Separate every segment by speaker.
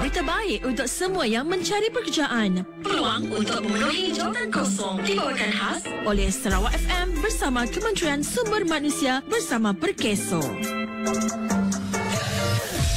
Speaker 1: berita baik untuk semua yang mencari pekerjaan. Peluang untuk memenuhi jawatan kosong dibawakan khas oleh Sarawak FM bersama Kementerian Sumber Manusia bersama Perkeso.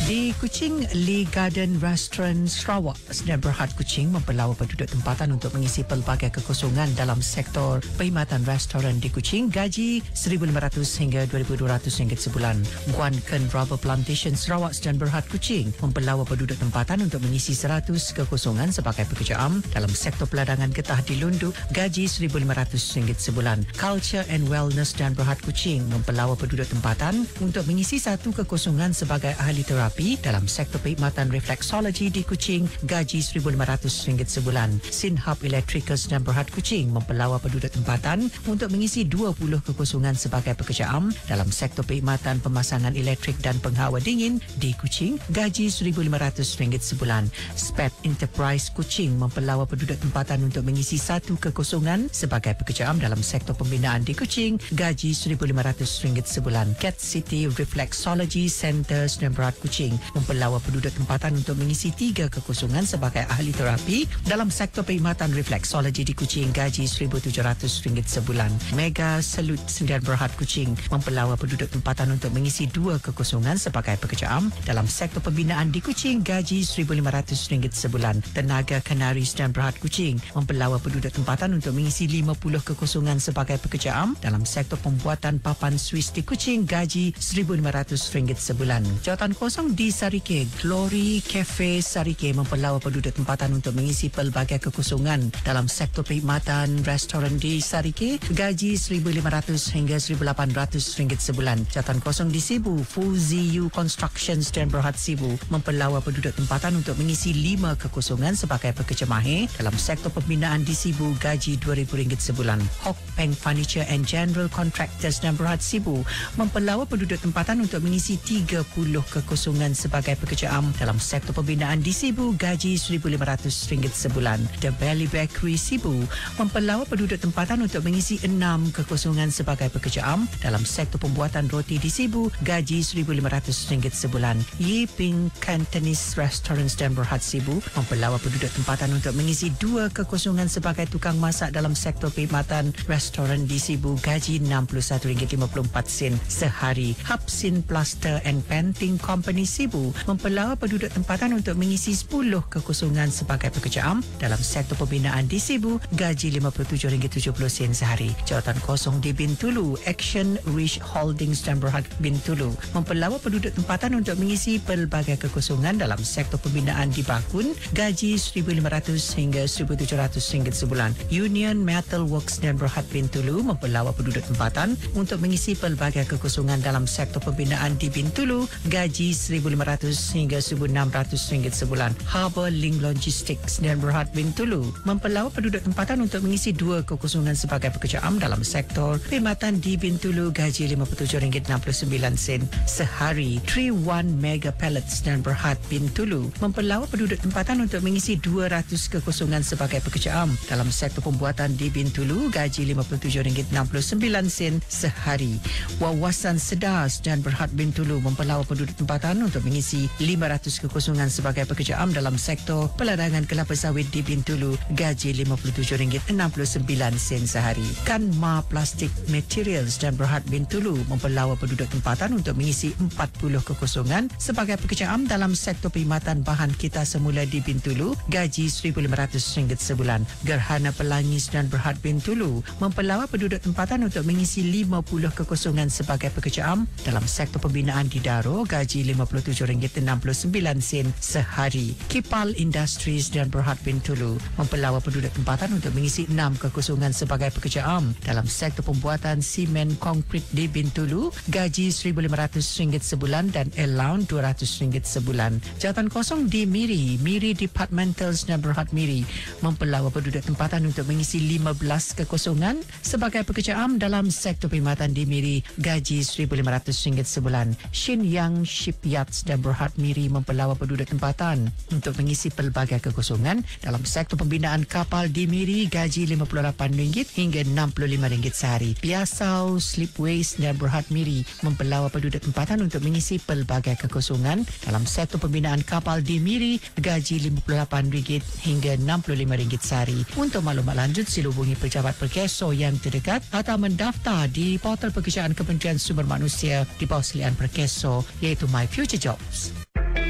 Speaker 2: Di Kuching, Lee Garden Restaurant Sarawak Sdn Bhd Kuching mempelawa penduduk tempatan untuk mengisi pelbagai kekosongan dalam sektor perkhidmatan restoran di Kuching, gaji RM1,500 hingga RM2,200 sebulan. Guan Ken Rubber Plantation Sarawak Sdn Bhd Kuching mempelawa penduduk tempatan untuk mengisi 100 kekosongan sebagai pekerja am dalam sektor peladangan getah di Lundu, gaji RM1,500 sebulan. Culture and Wellness Sdn Bhd Kuching mempelawa penduduk tempatan untuk mengisi 1 kekosongan sebagai ahli terapi dalam sektor perkhidmatan refleksologi di Kuching, gaji RM1,500 sebulan. Sinhab Electrical Sdn Bhd Kuching mempelawa penduduk tempatan untuk mengisi 20 kekosongan sebagai pekerja am dalam sektor perkhidmatan pemasangan elektrik dan penghawa dingin di Kuching, gaji RM1,500 sebulan. SPET Enterprise Kuching mempelawa penduduk tempatan untuk mengisi 1 kekosongan sebagai pekerja am dalam sektor pembinaan di Kuching, gaji RM1,500 sebulan. Cat City Reflexology Center Sdn Bhd Kuching mempelawa penduduk tempatan untuk mengisi 3 kekosongan sebagai ahli terapi dalam sektor perkhidmatan refleksologi di Kuching, gaji RM1,700 sebulan. Mega Salute Sdn Bhd Kuching mempelawa penduduk tempatan untuk mengisi 2 kekosongan sebagai pekerja am dalam sektor pembinaan di Kuching, gaji RM1,500 sebulan. Tenaga Kenari Sdn Bhd Kuching mempelawa penduduk tempatan untuk mengisi 50 kekosongan sebagai pekerja am dalam sektor pembuatan papan Swiss di Kuching, gaji RM1,500 sebulan. Jawatan kosong di Sarike, Glory Cafe Sarike mempelawa penduduk tempatan untuk mengisi pelbagai kekosongan dalam sektor perkhidmatan restoran di Sarike, gaji RM1,500 hingga RM1,800 sebulan. Jawatan kosong di Sibu, Fuziu Construction Sdn Bhd Sibu mempelawa penduduk tempatan untuk mengisi 5 kekosongan sebagai pekerja mahir dalam sektor pembinaan di Sibu, gaji RM2,000 sebulan. Hok Peng Furniture and General Contractors Sdn Bhd Sibu mempelawa penduduk tempatan untuk mengisi 30 kekosongan sebagai pekerja am dalam sektor pembinaan di Sibu, gaji RM1,500 sebulan. The Valley Bakery Sibu mempelawa penduduk tempatan untuk mengisi 6 kekosongan sebagai pekerja am dalam sektor pembuatan roti di Sibu, gaji RM1,500 sebulan. Yi Ping Cantonese Restaurant Sdn Bhd Sibu mempelawa penduduk tempatan untuk mengisi 2 kekosongan sebagai tukang masak dalam sektor perkhidmatan restoran di Sibu, gaji RM61.54 sehari. Hapsin Plaster and Painting Company Sibu mempelawa penduduk tempatan untuk mengisi 10 kekosongan sebagai pekerja am dalam sektor pembinaan di Sibu, gaji RM57.70 sehari. Jawatan kosong di Bintulu, Action Rich Holdings Sdn Bhd Bintulu mempelawa penduduk tempatan untuk mengisi pelbagai kekosongan dalam sektor pembinaan di Bakun, gaji RM1,500 hingga RM1,700 sebulan. Union Metal Works Sdn Bhd Bintulu mempelawa penduduk tempatan untuk mengisi pelbagai kekosongan dalam sektor pembinaan di Bintulu, gaji RM1,500 hingga RM1,600 sebulan. Harbour Link Logistics Sdn Bhd Bintulu mempelawa penduduk tempatan untuk mengisi 2 kekosongan sebagai pekerja am dalam sektor perkhidmatan di Bintulu, gaji RM57.69 sehari. 3-1 Mega Pellets Sdn Bhd Bintulu mempelawa penduduk tempatan untuk mengisi 200 kekosongan sebagai pekerja am dalam sektor pembuatan di Bintulu, gaji RM57.69 sehari. Wawasan Sedar Sdn Bhd Bintulu mempelawa penduduk tempatan untuk mengisi 500 kekosongan sebagai pekerja am dalam sektor peladangan kelapa sawit di Bintulu, gaji RM57.69 sehari. Kanma Plastic Materials Sdn Bhd Bintulu mempelawa penduduk tempatan untuk mengisi 40 kekosongan sebagai pekerja am dalam sektor perkhidmatan bahan kita semula di Bintulu, gaji RM1,500 sebulan. Gerhana Pelangi Sdn Bhd Bintulu mempelawa penduduk tempatan untuk mengisi 50 kekosongan sebagai pekerja am dalam sektor pembinaan di Daro, gaji RM57.69 sehari. Kipal Industries Sdn Bhd Bintulu mempelawa penduduk tempatan untuk mengisi 6 kekosongan sebagai pekerja am dalam sektor pembuatan simen konkrit di Bintulu, gaji RM1,500 sebulan dan allowance RM200 sebulan. Jawatan kosong di Miri, Miri Departmental Sdn Bhd Miri mempelawa penduduk tempatan untuk mengisi 15 kekosongan sebagai pekerja am dalam sektor perkhidmatan di Miri, gaji RM1,500 sebulan. Shin Yang Shipyard Stats dan Berhad Miri mempelawa penduduk tempatan untuk mengisi pelbagai kekosongan dalam sektor pembinaan kapal di Miri. Gaji RM58 hingga RM65 sehari. Piasau, Slipways dan Berhad Miri mempelawa penduduk tempatan untuk mengisi pelbagai kekosongan dalam sektor pembinaan kapal di Miri. Gaji RM58 hingga RM65 sehari. Untuk maklumat lanjut, sila hubungi pejabat Perkeso yang terdekat atau mendaftar di portal pekerjaan Kementerian Sumber Manusia di bawah selian Perkeso iaitu My Future Jobs.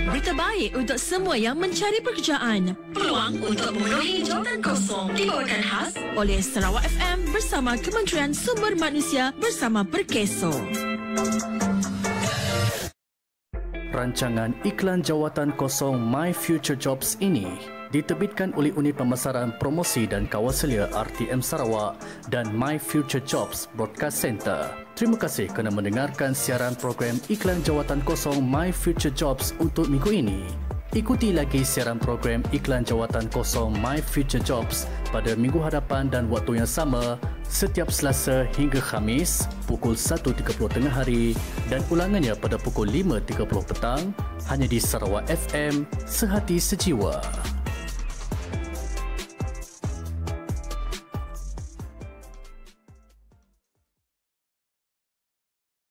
Speaker 1: Berita baik untuk semua yang mencari pekerjaan. Peluang untuk memenuhi jawatan kosong dibawakan khas oleh Sarawak FM bersama Kementerian Sumber Manusia bersama Perkeso.
Speaker 3: Rancangan iklan jawatan kosong My Future Jobs ini diterbitkan oleh Unit Pemasaran Promosi dan Kawasalia RTM Sarawak dan My Future Jobs Broadcast Center. Terima kasih kerana mendengarkan siaran program iklan jawatan kosong My Future Jobs untuk minggu ini. Ikuti lagi siaran program iklan jawatan kosong My Future Jobs pada minggu hadapan dan waktu yang sama setiap Selasa hingga Khamis pukul 1.30 tengah hari dan ulangannya pada pukul 5.30 petang hanya di Sarawak FM, Sehati Sejiwa.